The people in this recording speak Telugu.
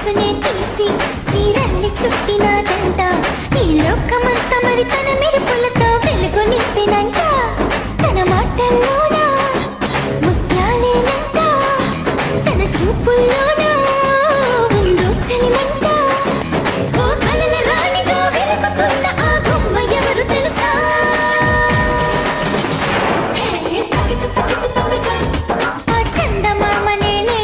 మనసునే తీసి చీరల్ని చుట్టినాదంట ఈ లోకమంతా మరి తన మెరుపులతో వెలుగు నింపినంట తన మాటల్లోనా ముత్యాలేనంట తన చూపుల్లోనా ఉందో చలిమంట ఓ కలల రాణిగా వెలుగుతున్న ఆ బొమ్మ ఎవరు తెలుసా ఆ చందమామ నేనే